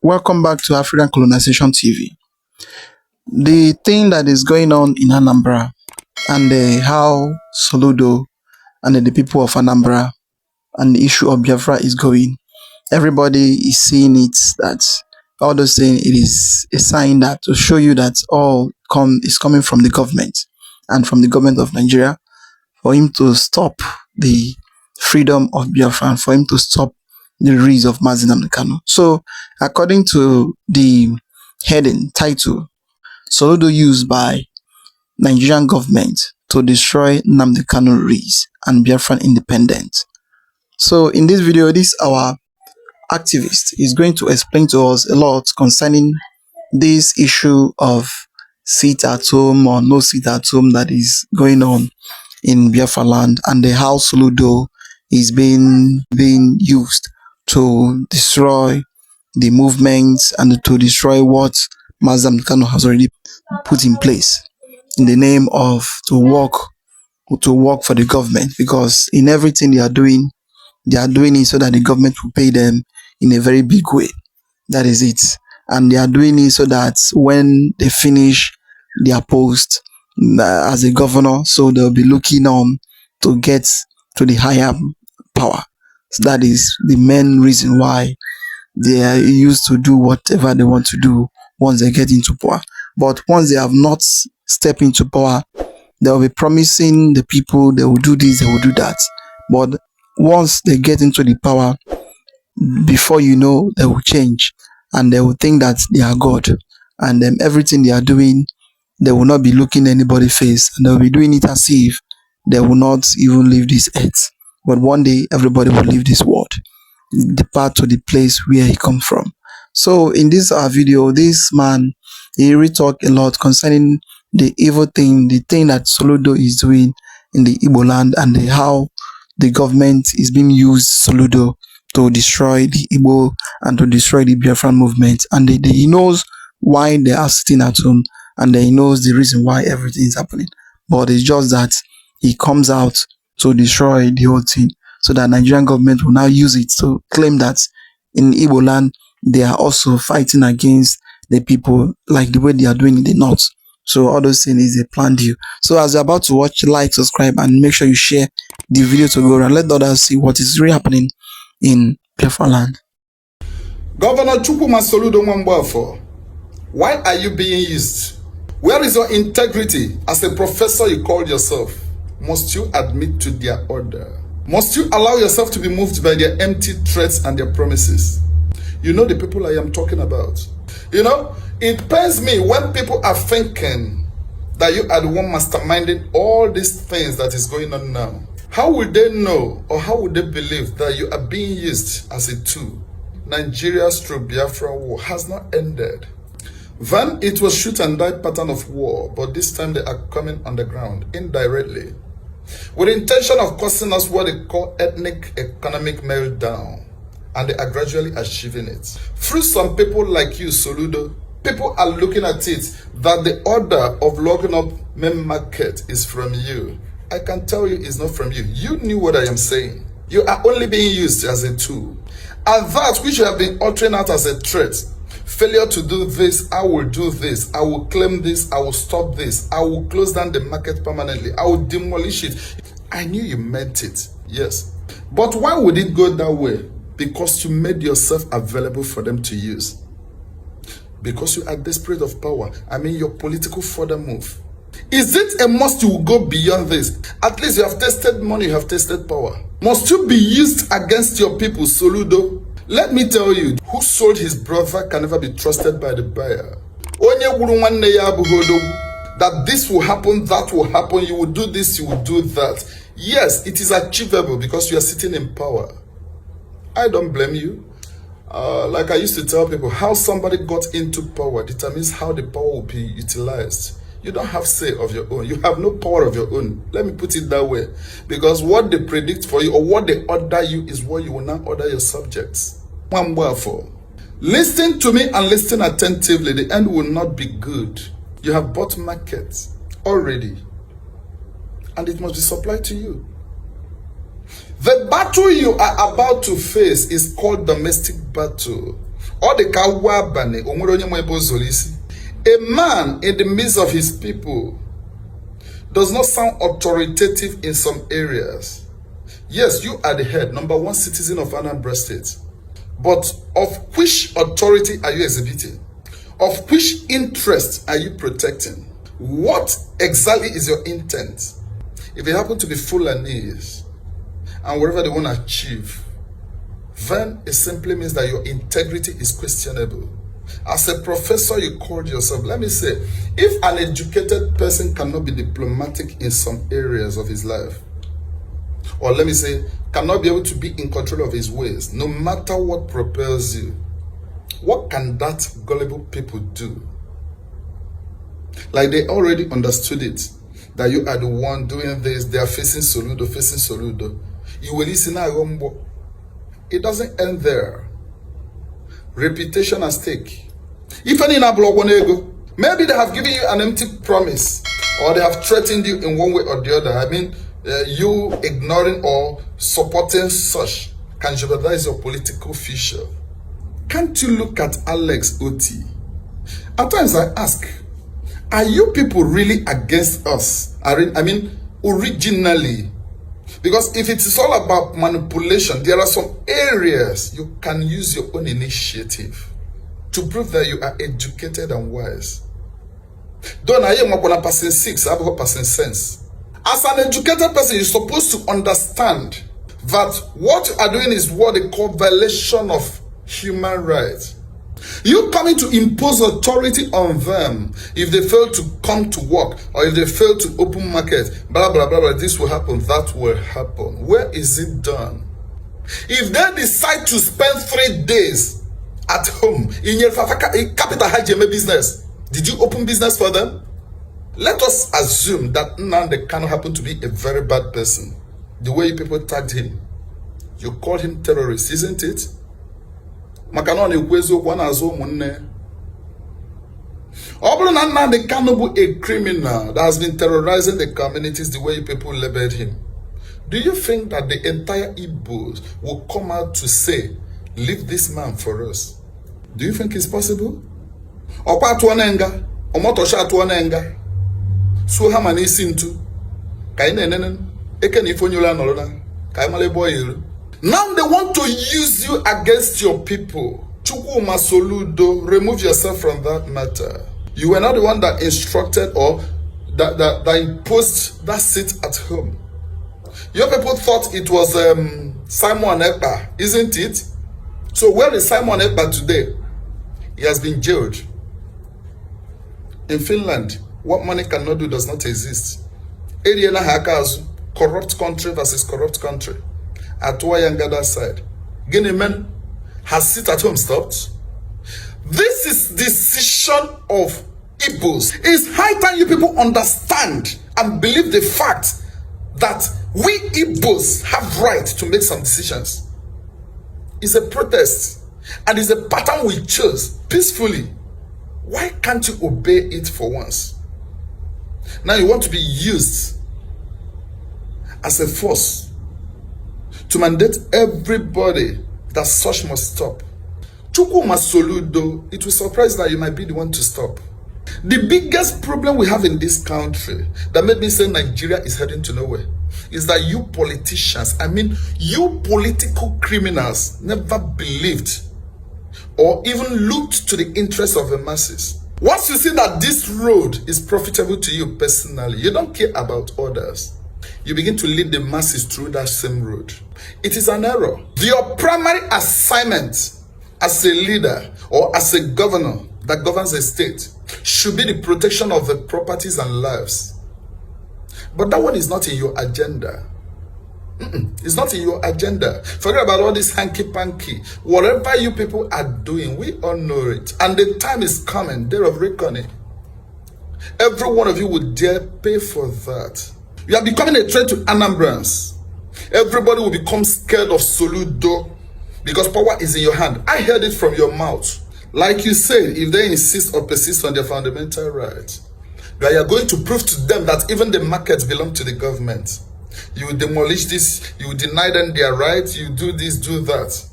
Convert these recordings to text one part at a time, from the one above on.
Welcome back to African Colonization TV. The thing that is going on in Anambra and how Soludo and the people of Anambra and the issue of Biafra is going, everybody is seeing it, that all those things, it is a sign that to show you that is coming from the government and from the government of Nigeria for him to stop the freedom of Biafra and for him to stop the release of Nnamdi Kanu. So, according to the heading title, Soludo used by Nigerian government to destroy Nnamdi Kanu release and Biafran independence. So, in this video, our activist is going to explain to us a lot concerning this issue of sit at home or no sit at home that is going on in Biafra land, and the how Soludo is being used to destroy the movements and to destroy what Nnamdi Kanu has already put in place in the name of to work for the government, because in everything they are doing it so that the government will pay them in a very big way. That is it. And they are doing it so that when they finish their post as a governor, so they'll be looking on to get to the higher power. So that is the main reason why they are used to do whatever they want to do once they get into power. But once they have not stepped into power, they will be promising the people they will do this, they will do that. But once they get into the power, before you know, they will change and they will think that they are God, and then everything they are doing, they will not be looking anybody's face, and they will be doing it as if they will not even leave this earth. But one day, everybody will leave this world, depart to the place where he comes from. So in this video, this man, he really talked a lot concerning the evil thing, the thing that Soludo is doing in the Igbo land, and how the government is being used Soludo to destroy the Igbo and to destroy the Biafran movement. And he knows why they are sitting at home, and he knows the reason why everything is happening. But it's just that he comes out to destroy the whole thing, so that Nigerian government will now use it to claim that in Igbo land, they are also fighting against the people like the way they are doing in the north. So all those things is a planned deal. So as you're about to watch, like, subscribe, and make sure you share the video to go around. Let others see what is really happening in Biafra land. Governor Chukwuma Soludo Nwambafo, why are you being used? Where is your integrity as a professor you called yourself? Must you admit to their order? Must you allow yourself to be moved by their empty threats and their promises? You know the people I am talking about. You know, it pains me when people are thinking that you are the one masterminding all these things that is going on now. How would they know, or how would they believe that you are being used as a tool? Nigeria's through Biafra war has not ended. Then it was shoot and die pattern of war, but this time they are coming on the ground indirectly, with the intention of causing us what they call ethnic economic meltdown, and they are gradually achieving it. Through some people like you, Soludo, people are looking at it that the order of logging up main market is from you. I can tell you it's not from you. You knew what I am saying. You are only being used as a tool. And that which you have been uttering out as a threat, failure to do this, I will do this, I will claim this, I will stop this, I will close down the market permanently, I will demolish it. I knew you meant it, yes. But why would it go that way? Because you made yourself available for them to use. Because you are desperate of power. I mean, your political further move. Is it a must you will go beyond this? At least you have tasted money, you have tasted power. Must you be used against your people, Soludo? Let me tell you, who sold his brother can never be trusted by the buyer. That this will happen, that will happen, you will do this, you will do that. Yes, it is achievable because you are sitting in power. I don't blame you. Like I used to tell people, how somebody got into power determines how the power will be utilized. You don't have say of your own. You have no power of your own. Let me put it that way. Because what they predict for you or what they order you is what you will now order your subjects. One word for. Listen to me and listen attentively. The end will not be good. You have bought markets already. And it must be supplied to you. The battle you are about to face is called domestic battle. All the kawabane, onwere mwebo zolisi. A man in the midst of his people does not sound authoritative in some areas. Yes, you are the head, number one citizen of Anambra State. But of which authority are you exhibiting? Of which interest are you protecting? What exactly is your intent? If they happen to be Fulanese and whatever they want to achieve, then it simply means that your integrity is questionable. As a professor, you called yourself. Let me say, if an educated person cannot be diplomatic in some areas of his life, or let me say, cannot be able to be in control of his ways, no matter what propels you, what can that gullible people do? Like they already understood it, that you are the one doing this, they are facing Soludo, facing Soludo. You will listen, it doesn't end there. Reputation at stake. If any maybe they have given you an empty promise, or they have threatened you in one way or the other. I mean, you ignoring or supporting such can jeopardize your political future. Can't you look at Alex Oti? At times I ask, are you people really against us? I mean, originally. Because if it is all about manipulation, there are some areas you can use your own initiative to prove that you are educated and wise. Don't I am a person 6, I have a person sense. As an educated person, you're supposed to understand that what you are doing is what they call violation of human rights. You coming to impose authority on them if they fail to come to work or if they fail to open market, blah, blah, blah, blah, this will happen, that will happen. Where is it done? If they decide to spend 3 days at home in your capital Hajime business, did you open business for them? Let us assume that Nnamdi Kanu happened to be a very bad person. The way people tagged him, you called him terrorist, isn't it? Makanon ekwezo kwana azo munne. Obro na Nnamdi Kanu bu a criminal that has been terrorizing the communities the way people labeled him. Do you think that the entire Igbos will come out to say, leave this man for us? Do you think it's possible? Okwa tuwanenga, omotosha tuwanenga. So hama ni sintu. Kaine nenen, eke ni fonyola nolona. Kaimale boyiru. Now they want to use you against your people. Chukwu Soludo, remove yourself from that matter. You were not the one that instructed or that imposed that seat at home. Your people thought it was Simon Ekpa, isn't it? So where is Simon Ekpa today? He has been jailed. In Finland, what money cannot do does not exist. Ariana Hakazu, corrupt country versus corrupt country. Outweigh and gather side. Guinea men has sit at home stopped. This is decision of Igbos. It's high time you people understand and believe the fact that we Igbos have right to make some decisions. It's a protest and it's a pattern we chose peacefully. Why can't you obey it for once? Now you want to be used as a force to mandate everybody that such must stop. Chukwu Soludo, it will surprise that you might be the one to stop. The biggest problem we have in this country that made me say Nigeria is heading to nowhere is that you politicians, I mean you political criminals, never believed or even looked to the interests of the masses. Once you see that this road is profitable to you personally, you don't care about others. You begin to lead the masses through that same road. It is an error. Your primary assignment as a leader or as a governor that governs a state should be the protection of the properties and lives. But that one is not in your agenda. It's not in your agenda. Forget about all this hanky-panky. Whatever you people are doing, we all know it. And the time is coming, day of reckoning. Every one of you would dare pay for that. You are becoming a threat to Anambrans. Everybody will become scared of Soludo because power is in your hand. I heard it from your mouth. Like you said, if they insist or persist on their fundamental rights, you are going to prove to them that even the markets belong to the government. You will demolish this, you will deny them their rights, you do this, do that.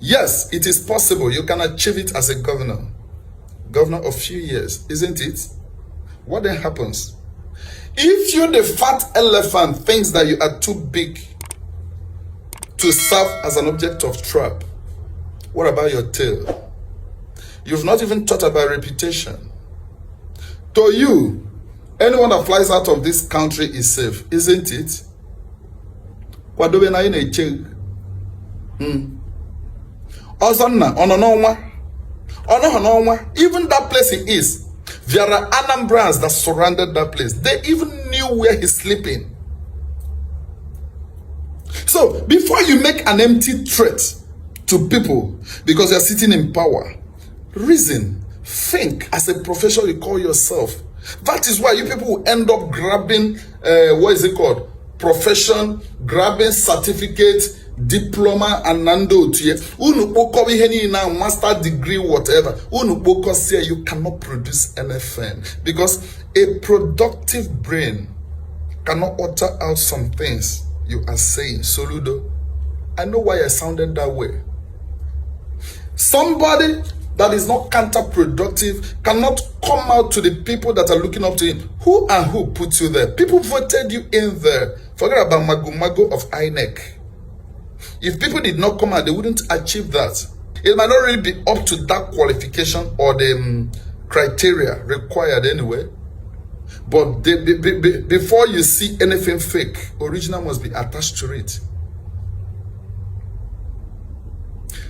Yes, it is possible. You can achieve it as a governor. Governor of few years, isn't it? What then happens? If you, the fat elephant, thinks that you are too big to serve as an object of trap, what about your tail? You've not even thought about reputation. To you, anyone that flies out of this country is safe, isn't it? Even that place he is, there are Anambrans that surrounded that place. They even knew where he's sleeping. So, before you make an empty threat to people because you're sitting in power, reason, think as a professional you call yourself. That is why you people will end up grabbing, profession, grabbing certificate, diploma, and nando to you. Master degree, whatever. You cannot produce anything because a productive brain cannot utter out some things you are saying. Soludo, I know why I sounded that way. Somebody that is not counterproductive cannot come out to the people that are looking up to him. Who and who put you there? People voted you in there. Forget about Mago of INEC. If people did not come out, they wouldn't achieve that. It might not really be up to that qualification or the criteria required anyway. But before you see anything fake, original must be attached to it.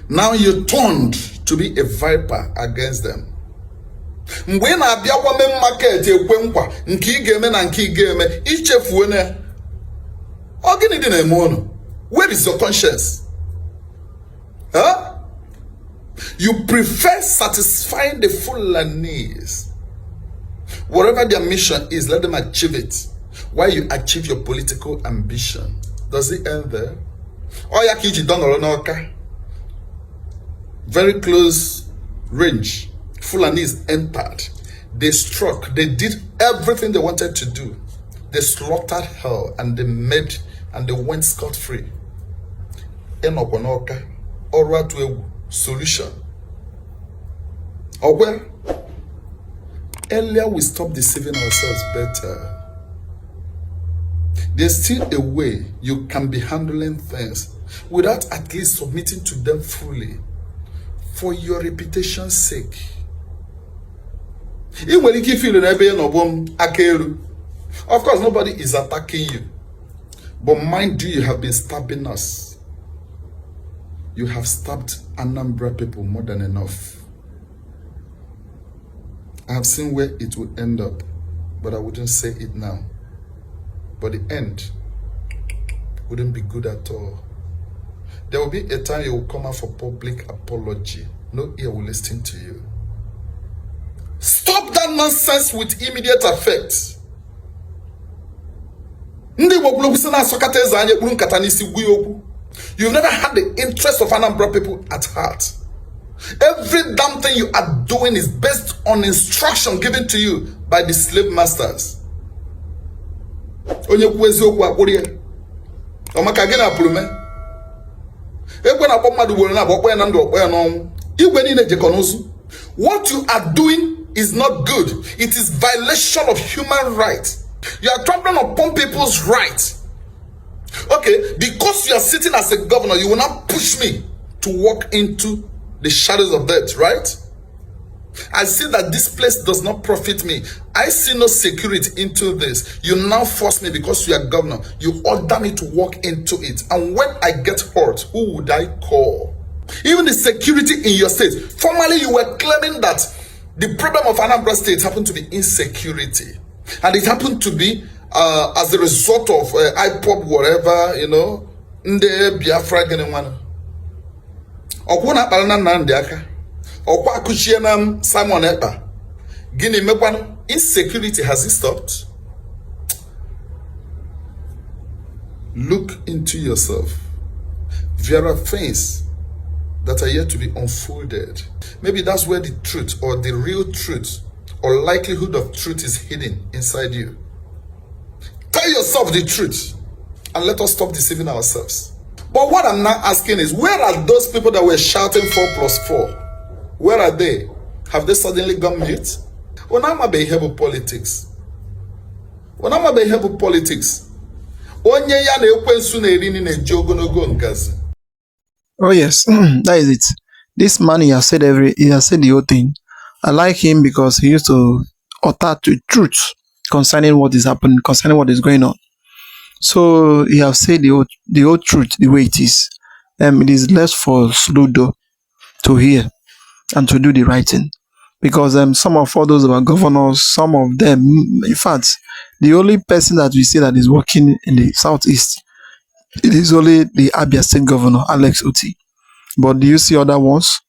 Now you turned to be a viper against them. When I be a woman market, you quenqua, and key game and key game, each chef winner. Where is your conscience? Huh? You prefer satisfying the Fulanis. Whatever their mission is, let them achieve it. While you achieve your political ambition. Does it end there? Oyakiji Donolonoka. Very close range. Fulanis entered. They struck. They did everything they wanted to do. They slaughtered hell and they went scot-free. Enokonoka. Ora to a solution. Or where? Earlier we stop deceiving ourselves better. There's still a way you can be handling things without at least submitting to them fully for your reputation's sake. Of course, nobody is attacking you. But mind you, you have been stabbing us. You have stabbed Anambra people more than enough. I have seen where it would end up, but I wouldn't say it now. But the end wouldn't be good at all. There will be a time you will come out for public apology. No ear will listen to you. Stop that nonsense with immediate effect. You've never had the interest of Anambra people at heart. Every damn thing you are doing is based on instruction given to you by the slave masters. What you are doing is not good. It is violation of human rights. You are trampling upon people's rights. Okay, because you are sitting as a governor, you will not push me to walk into the shadows of death, right? I see that this place does not profit me. I see no security into this. You now force me because you are governor. You order me to walk into it. And when I get hurt, who would I call? Even the security in your state. Formerly, you were claiming that the problem of Anambra State happened to be insecurity. And it happened to be as a result of IPOB, whatever, you know, Nde Biafra Genewana. Okuna Palana Nandiaka. Okwa Kushianam Simon Epa. Guinea Mekwan. Insecurity, has it stopped? Look into yourself. There are things that are yet to be unfolded. Maybe that's where the truth or the real truth or likelihood of truth is hidden inside you. Tell yourself the truth and let us stop deceiving ourselves. But what I'm now asking is, where are those people that were shouting 4+4? Where are they? Have they suddenly gone mute? Onama behave politics. Onama behave politics. Onye ya na ekwensu na eri ni na-eji ogologo ngazi. Oh yes, that is it. This man, he has said the whole thing. I like him because he used to utter the truth concerning what is happening, concerning what is going on. So he has said the whole truth the way it is. It is left for Soludo to hear and to do the right thing. Because some of all those of our governors, some of them, in fact, the only person that we see that is working in the southeast, it is only the Abia State Governor, Alex Oti. But do you see other ones?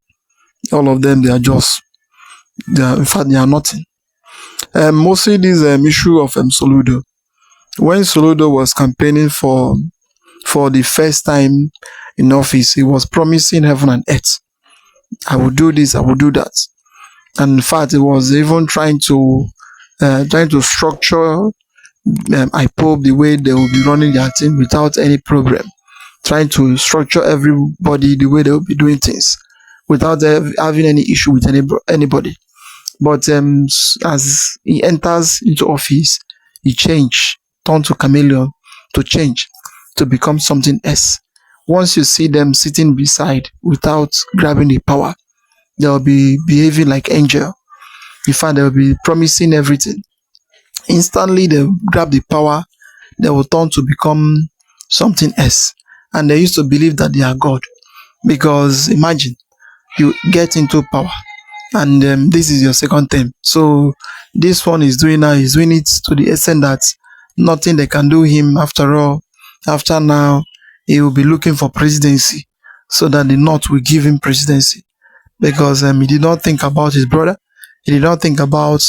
All of them, in fact, they are nothing. Mostly this issue of Soludo. When Soludo was campaigning for the first time in office, he was promising heaven and earth. I will do this, I will do that. And in fact, he was even trying to structure IPOB the way they will be running their team without any problem. Trying to structure everybody the way they will be doing things without having any issue with anybody. But as he enters into office, he changed, turned to chameleon, to change, to become something else. Once you see them sitting beside without grabbing the power, they'll be behaving like angel. In fact, they'll be promising everything. Instantly, they grab the power, they will turn to become something else. And they used to believe that they are God. Because imagine, you get into power, and this is your second term. So this one is doing now, he's doing it to the extent that nothing they can do him after all. After now, he will be looking for presidency so that the North will give him presidency. Because he did not think about his brother. He did not think about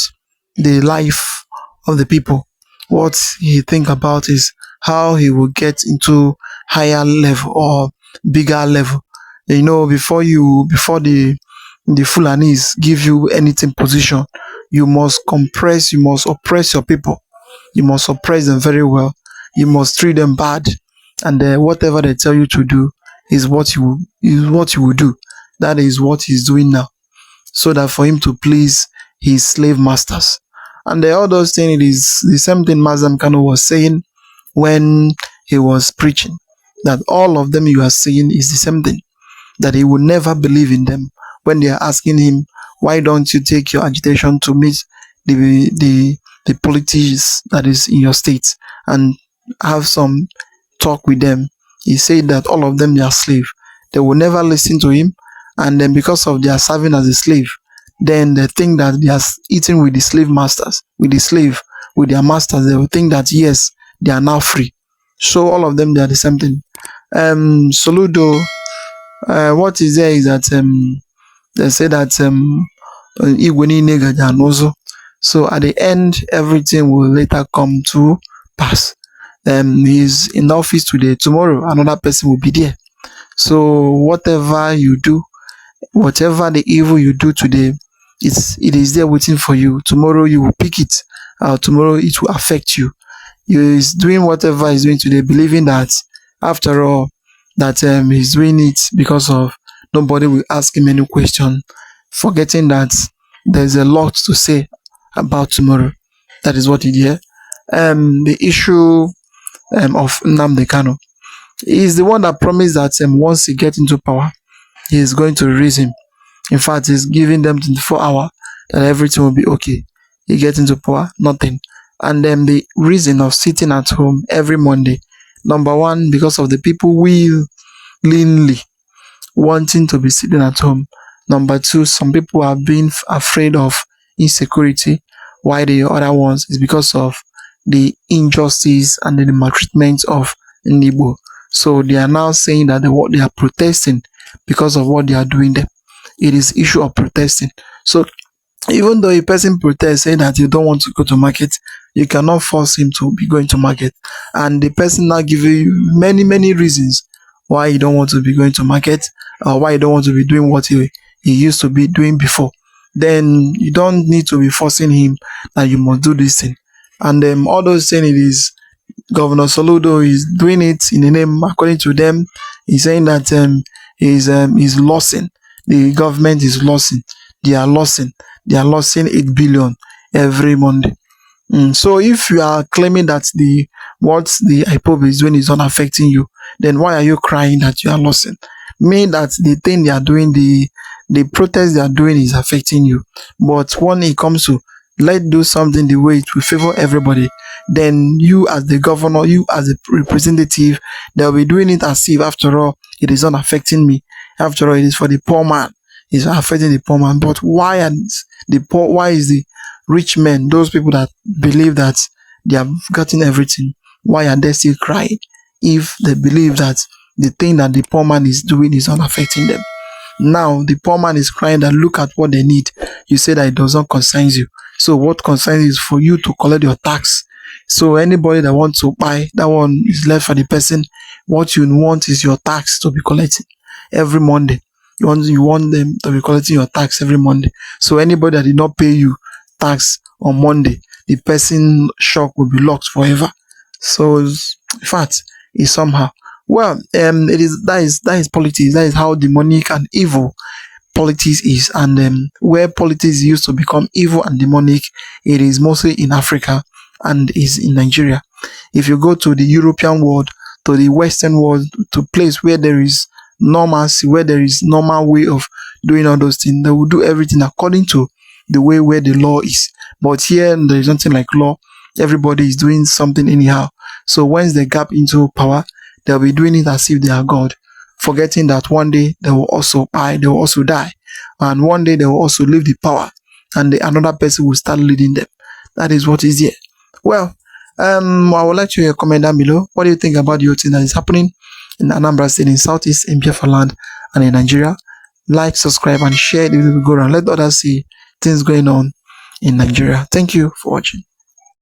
the life of the people. What he think about is how he will get into higher level or bigger level. You know, before the Fulanis give you anything position, you must oppress your people. You must oppress them very well. You must treat them bad, and whatever they tell you to do is what you will do. That is what he's doing now, so that for him to please his slave masters. And all those things, it is the same thing Mazam Kanu was saying when he was preaching, that all of them you are saying is the same thing, that he would never believe in them when they are asking him, why don't you take your agitation to meet the politicians that is in your state and have some talk with them? He said that all of them they are slave. They will never listen to him, and then because of their serving as a slave, then they think that they are eating with the slave masters, with their masters. They will think that yes, they are now free. So all of them they are the same thing. Soludo, what is there is that they say that Igbo niile gaja n'ụzọ. So at the end, everything will later come to pass. He's in office today. Tomorrow, another person will be there. So whatever you do, whatever the evil you do today, it is there waiting for you. Tomorrow you will pick it. Tomorrow it will affect you. He is doing whatever he's doing today, believing that after all, that he's doing it because of nobody will ask him any question, forgetting that there's a lot to say about tomorrow. That is what he did. The issue of Nnamdi Kanu. He is the one that promised that once he gets into power, he is going to release him. In fact, he's giving them 24 hours that everything will be okay. He gets into power, nothing. And then the reason of sitting at home every Monday, number one, because of the people willingly wanting to be sitting at home. Number two, some people have been afraid of insecurity, while the other ones is because of the injustice and the maltreatment of Igbo. So they are now saying that they are protesting because of what they are doing there. It is issue of protesting. So even though a person protests saying that you don't want to go to market, you cannot force him to be going to market. And the person now give you many reasons why you don't want to be going to market, or why you don't want to be doing what he used to be doing before. Then you don't need to be forcing him that you must do this thing. And all those things, it is Governor Soludo is doing it in the name, according to them, He's saying that is losing. The government is losing. They are losing. They are losing 8 billion every Monday. So if you are claiming that what the IPOB is doing is not affecting you, then why are you crying that you are losing? Mean that the thing they are doing, the protest they are doing is affecting you. But when it comes to let's do something the way it will favor everybody, then you as the governor, you as a representative, they'll be doing it as if after all it is not affecting me. After all, it is for the poor man. It's affecting the poor man. But why why is the rich men, those people that believe that they have gotten everything, why are they still crying if they believe that the thing that the poor man is doing is not affecting them? Now the poor man is crying that look at what they need. You say that it does not concern you. So what concerns you is for you to collect your tax. So anybody that wants to buy, that one is left for the person. What you want is your tax to be collected every Monday. You want them to be collecting your tax every Monday. So anybody that did not pay you tax on Monday, the person shock will be locked forever. So in fact, it's somehow it is that is politics. That is how demonic and evil politics is. And where politics used to become evil and demonic, it is mostly in Africa and is in Nigeria. If you go to the European world, to the Western world, to place where there is normalcy, where there is normal way of doing all those things, they will do everything according to the way where the law is. But here there is nothing like law. Everybody is doing something anyhow. So once they gap into power, they'll be doing it as if they are God, forgetting that one day they will also die, and one day they will also leave the power, and another person will start leading them. That is what is here. Well, I would like to hear your comment down below. What do you think about the whole thing that is happening in Anambra State, in Southeast, in Biafra land, and in Nigeria? Like, subscribe, and share the video. Go around. Let others see things going on in Nigeria. Thank you for watching.